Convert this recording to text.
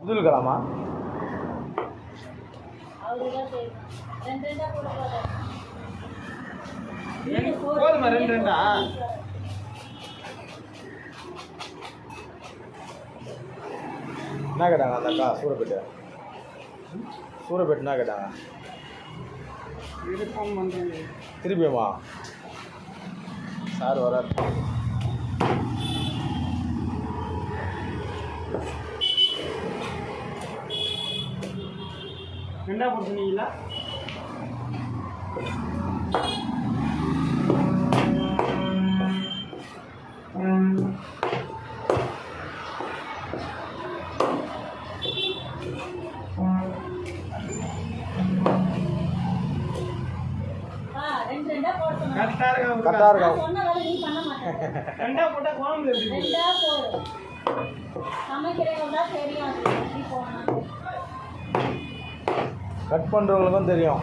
அப்துல் கலாமா? போதுமா? ரெண்டு ரெண்டா? என்ன கேட்டாங்க அந்த அக்கா? சூரப்பேட்டு என்ன கேட்டாங்க? திருப்பியுமா? சார் வரார். ரெண்டா போட்டுனீங்களா? கரெக்டா இருக்கும். ரெண்டா போட்டா குழம்பு எப்படி? கட் பண்ணுறவங்களுக்கும் தெரியும்.